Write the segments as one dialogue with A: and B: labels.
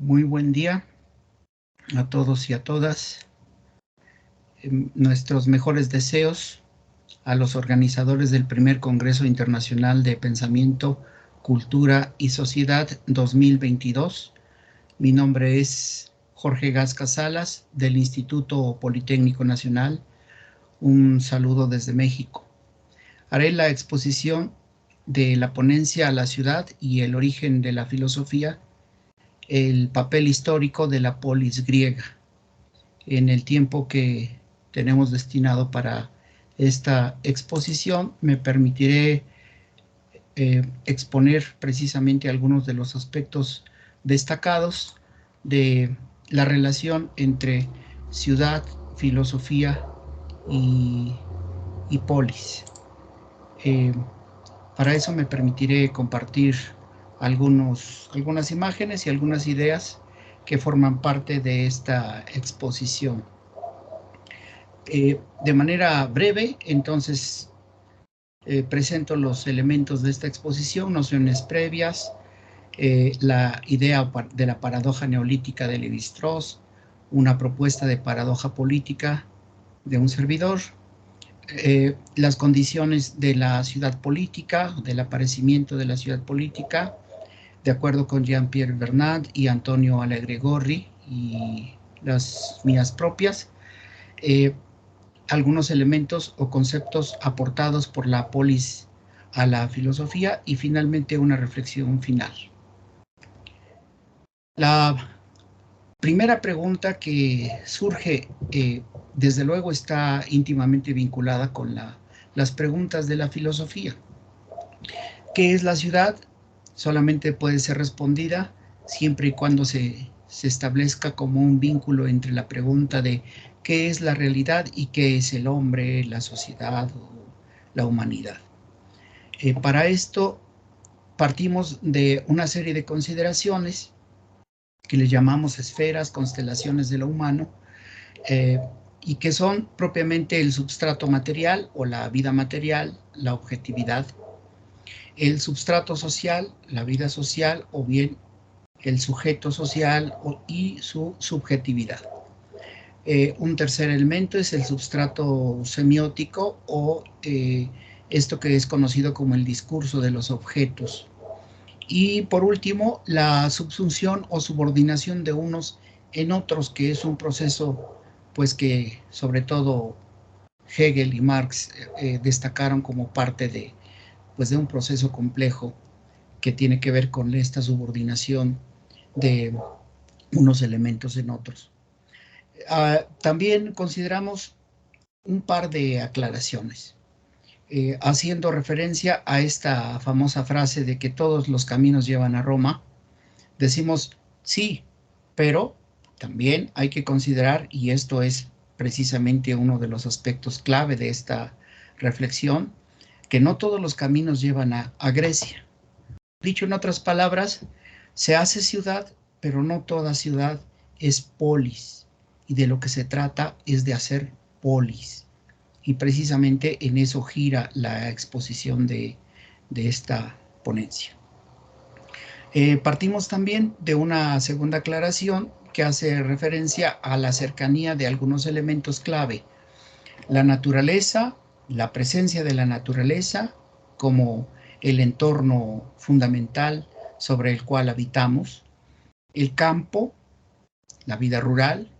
A: Muy buen día a todos y a todas. Nuestros mejores deseos a los organizadores del primer Congreso Internacional de Pensamiento, Cultura y Sociedad 2022. Mi nombre es Jorge Gasca Salas, del Instituto Politécnico Nacional. Un saludo desde México. Haré la exposición de la ponencia a la ciudad y el origen de la filosofía, el papel histórico de la polis griega. En el tiempo que tenemos destinado para esta exposición, me permitiré exponer precisamente algunos de los aspectos destacados de la relación entre ciudad, filosofía y polis. Para eso me permitiré compartir algunas imágenes y algunas ideas que forman parte de esta exposición. De manera breve, entonces, presento los elementos de esta exposición, nociones previas, la idea de la paradoja neolítica de Lévi-Strauss, una propuesta de paradoja política de un servidor, las condiciones de la ciudad política, del aparecimiento de la ciudad política, de acuerdo con Jean-Pierre Vernat y Antonio Alegre Gorri, y las mías propias, algunos elementos o conceptos aportados por la polis a la filosofía y finalmente una reflexión final. La primera pregunta que surge, desde luego, está íntimamente vinculada con las preguntas de la filosofía. ¿Qué es la ciudad? Solamente puede ser respondida siempre y cuando se establezca como un vínculo entre la pregunta de qué es la realidad y qué es el hombre, la sociedad o la humanidad. Para esto partimos de una serie de consideraciones que le llamamos esferas, constelaciones de lo humano, y que son propiamente el substrato material o la vida material, la objetividad, el substrato social, la vida social, o bien el sujeto social y su subjetividad. Un tercer elemento es el substrato semiótico, o esto que es conocido como el discurso de los objetos. Y por último, la subsunción o subordinación de unos en otros, que es un proceso pues que sobre todo Hegel y Marx destacaron como parte de un proceso complejo que tiene que ver con esta subordinación de unos elementos en otros. También consideramos un par de aclaraciones, haciendo referencia a esta famosa frase de que todos los caminos llevan a Roma. Decimos sí, pero también hay que considerar, y esto es precisamente uno de los aspectos clave de esta reflexión, que no todos los caminos llevan a Grecia. Dicho en otras palabras, se hace ciudad, pero no toda ciudad es polis, y de lo que se trata es de hacer polis. Y precisamente en eso gira la exposición de esta ponencia. Partimos también de una segunda aclaración que hace referencia a la cercanía de algunos elementos clave: la naturaleza, la presencia de la naturaleza como el entorno fundamental sobre el cual habitamos, el campo, la vida rural,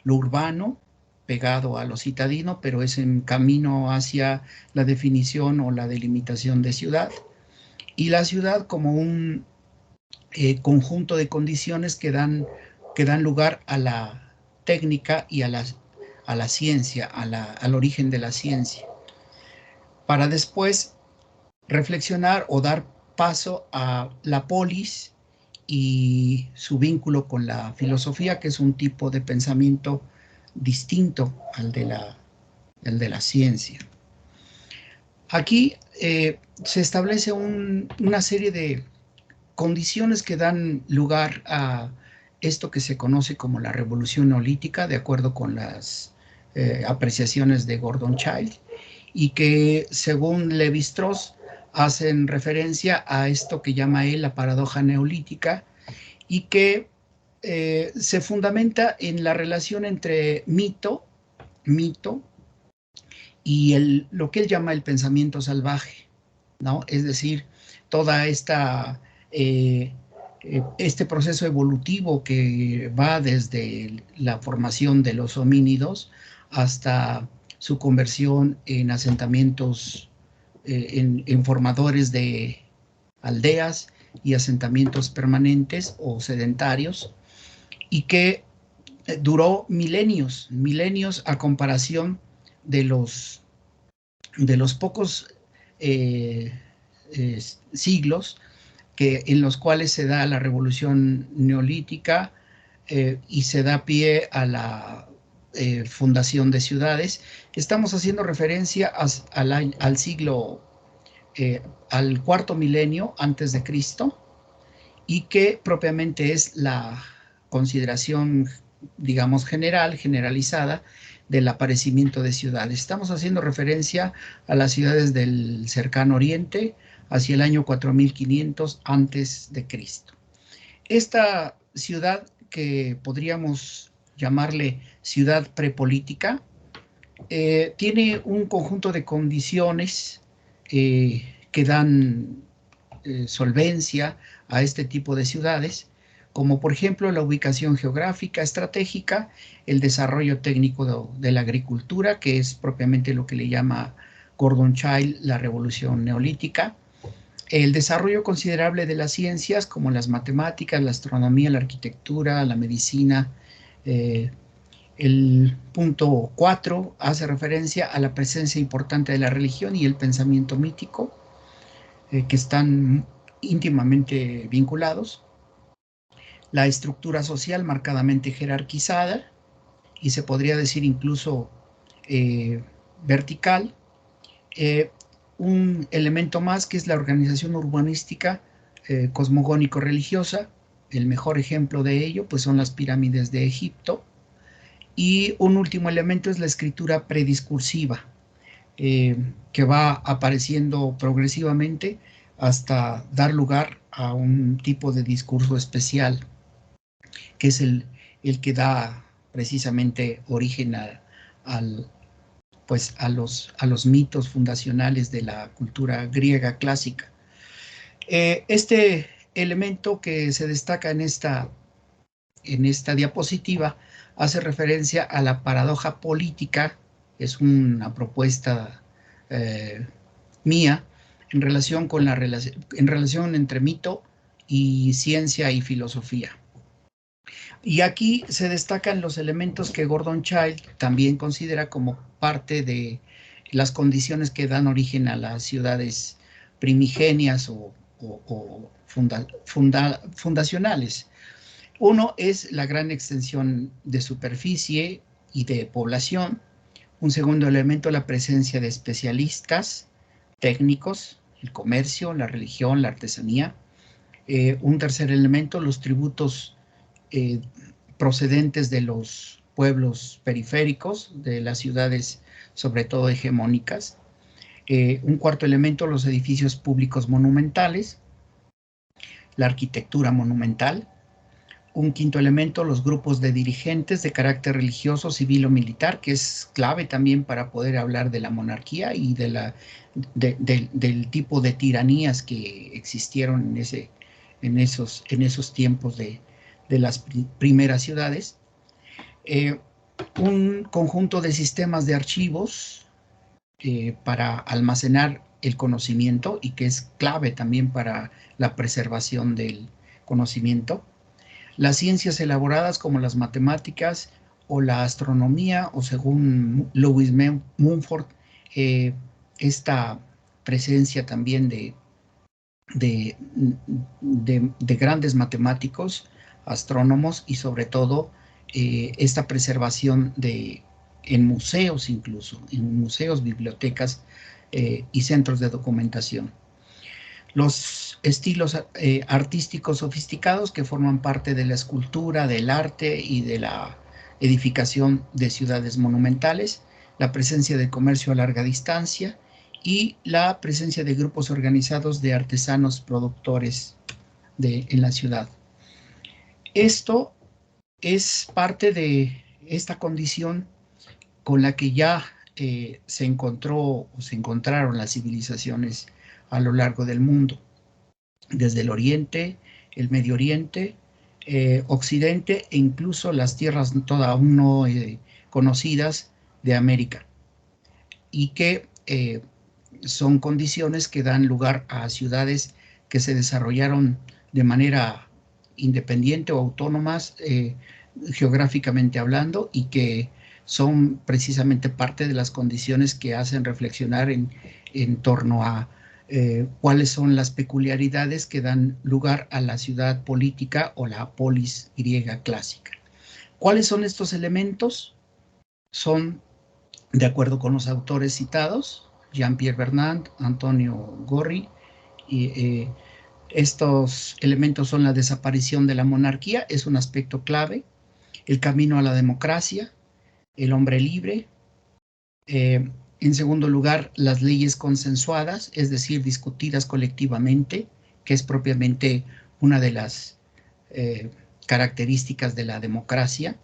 A: lo urbano, pegado a lo citadino, pero es en camino hacia la definición o la delimitación de ciudad, y la ciudad como un conjunto de condiciones que dan lugar a la técnica y a la ciencia, al origen de la ciencia, para después reflexionar o dar paso a la polis y su vínculo con la filosofía, que es un tipo de pensamiento distinto al de la ciencia. Aquí se establece una serie de condiciones que dan lugar a esto que se conoce como la revolución neolítica, de acuerdo con las apreciaciones de Gordon Childe, y que, según Lévi-Strauss, hacen referencia a esto que llama él la paradoja neolítica, y que se fundamenta en la relación entre mito y lo que él llama el pensamiento salvaje, ¿no? Es decir, toda este proceso evolutivo que va desde la formación de los homínidos hasta su conversión en asentamientos, en formadores de aldeas y asentamientos permanentes o sedentarios, y que duró milenios a comparación de los pocos siglos en los cuales se da la revolución neolítica y se da pie a la fundación de ciudades. Estamos haciendo referencia al siglo, al cuarto milenio antes de Cristo, y que propiamente es la consideración, digamos, generalizada del aparecimiento de ciudades. Estamos haciendo referencia a las ciudades del cercano oriente hacia el año 4500 antes de Cristo. Esta ciudad, que podríamos llamarle ciudad prepolítica, tiene un conjunto de condiciones que dan solvencia a este tipo de ciudades, como por ejemplo la ubicación geográfica estratégica, el desarrollo técnico de la agricultura, que es propiamente lo que le llama Gordon Childe la revolución neolítica, el desarrollo considerable de las ciencias como las matemáticas, la astronomía, la arquitectura, la medicina. El punto 4 hace referencia a la presencia importante de la religión y el pensamiento mítico, que están íntimamente vinculados. La estructura social marcadamente jerarquizada, y se podría decir incluso vertical. Un elemento más, que es la organización urbanística cosmogónico-religiosa. El mejor ejemplo de ello pues son las pirámides de Egipto. Y un último elemento es la escritura prediscursiva, que va apareciendo progresivamente hasta dar lugar a un tipo de discurso especial, que es el que da precisamente origen pues a los mitos fundacionales de la cultura griega clásica. Este elemento que se destaca en esta diapositiva hace referencia a la paradoja política. Es una propuesta mía en relación entre mito y ciencia y filosofía. Y aquí se destacan los elementos que Gordon Childe también considera como parte de las condiciones que dan origen a las ciudades primigenias o fundacionales. Uno es la gran extensión de superficie y de población. Un segundo elemento, la presencia de especialistas técnicos, el comercio, la religión, la artesanía. Un tercer elemento, los tributos procedentes de los pueblos periféricos, de las ciudades sobre todo hegemónicas. Un cuarto elemento, los edificios públicos monumentales, la arquitectura monumental. Un quinto elemento, los grupos de dirigentes de carácter religioso, civil o militar, que es clave también para poder hablar de la monarquía y del tipo de tiranías que existieron en esos tiempos de las primeras ciudades. Un conjunto de sistemas de archivos para almacenar el conocimiento, y que es clave también para la preservación del conocimiento. Las ciencias elaboradas como las matemáticas o la astronomía, o según Lewis Mumford, esta presencia también de grandes matemáticos, astrónomos, y sobre todo esta preservación en museos, incluso en museos, bibliotecas y centros de documentación. Los estilos artísticos sofisticados que forman parte de la escultura, del arte y de la edificación de ciudades monumentales, la presencia de comercio a larga distancia y la presencia de grupos organizados de artesanos productores en la ciudad. Esto es parte de esta condición con la que ya se encontraron las civilizaciones a lo largo del mundo, desde el Oriente, el Medio Oriente, Occidente e incluso las tierras todas aún no conocidas de América, y que son condiciones que dan lugar a ciudades que se desarrollaron de manera independiente o autónomas, geográficamente hablando, y que son precisamente parte de las condiciones que hacen reflexionar en torno a cuáles son las peculiaridades que dan lugar a la ciudad política o la polis griega clásica. ¿Cuáles son estos elementos? Son, de acuerdo con los autores citados, Jean-Pierre Vernant, Antonio Gorri, y estos elementos son la desaparición de la monarquía, es un aspecto clave, el camino a la democracia, el hombre libre, en segundo lugar, las leyes consensuadas, es decir, discutidas colectivamente, que es propiamente una de las características de la democracia.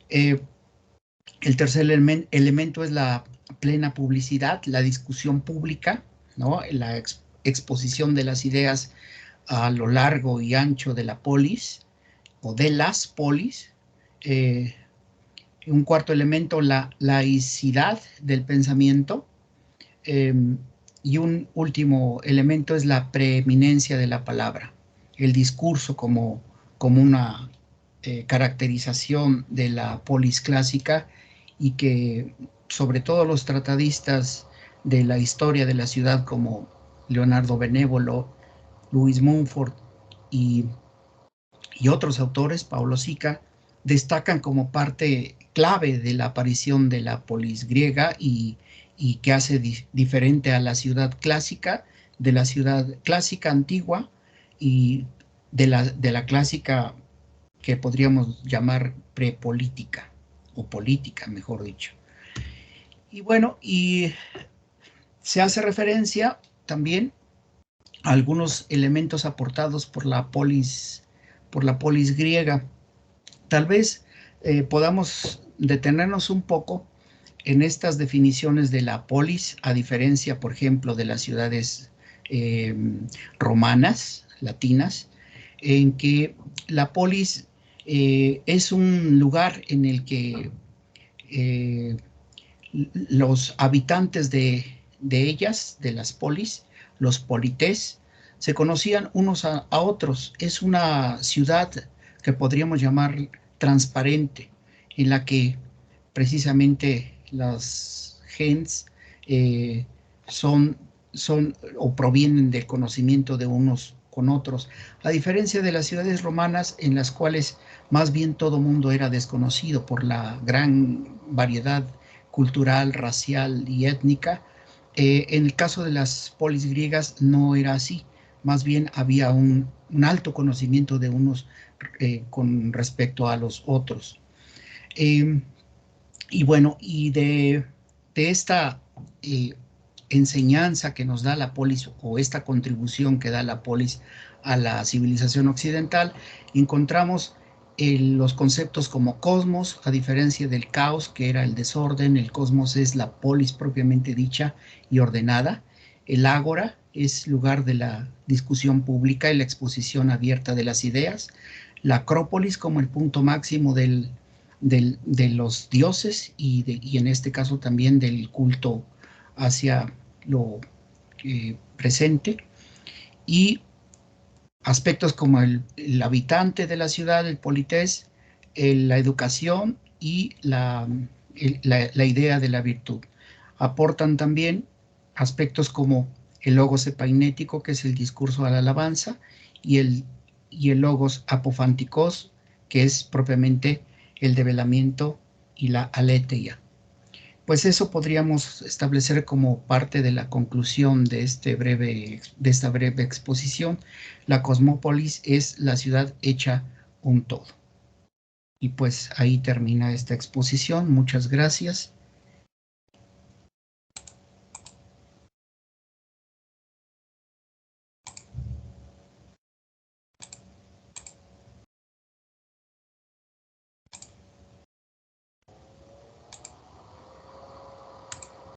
A: El tercer elemento es la plena publicidad, la discusión pública, ¿no? La exposición de las ideas a lo largo y ancho de la polis o de las polis. Un cuarto elemento, la laicidad del pensamiento. Y un último elemento es la preeminencia de la palabra, el discurso como una caracterización de la polis clásica, y que sobre todo los tratadistas de la historia de la ciudad como Leonardo Benévolo, Louis Mumford y otros autores, Paulo Sica, destacan como parte clave de la aparición de la polis griega y que hace diferente a la ciudad clásica, de la ciudad clásica antigua y de la clásica que podríamos llamar prepolítica, o política, mejor dicho. Y bueno, y se hace referencia también a algunos elementos aportados por la polis griega. Tal vez podamos detenernos un poco en estas definiciones de la polis, a diferencia, por ejemplo, de las ciudades romanas, latinas, en que la polis es un lugar en el que los habitantes de ellas, de las polis, los polités, se conocían unos a otros. Es una ciudad que podríamos llamar transparente, en la que precisamente las gens son o provienen del conocimiento de unos con otros, a diferencia de las ciudades romanas, en las cuales más bien todo mundo era desconocido por la gran variedad cultural, racial y étnica. En el caso de las polis griegas no era así, más bien había un alto conocimiento de unos con respecto a los otros. Y bueno, y de esta enseñanza que nos da la polis, o esta contribución que da la polis a la civilización occidental, encontramos los conceptos como cosmos, a diferencia del caos, que era el desorden. El cosmos es la polis propiamente dicha y ordenada. El ágora es lugar de la discusión pública y la exposición abierta de las ideas. La acrópolis como el punto máximo de los dioses y en este caso también del culto hacia lo presente. Y aspectos como el habitante de la ciudad, el polités, la educación y la idea de la virtud. Aportan también aspectos como el logos epainético, que es el discurso a la alabanza, y el logos apofánticos, que es propiamente el develamiento y la aletheia. Pues eso podríamos establecer como parte de la conclusión de esta breve exposición. La cosmópolis es la ciudad hecha un todo. Y pues ahí termina esta exposición. Muchas gracias.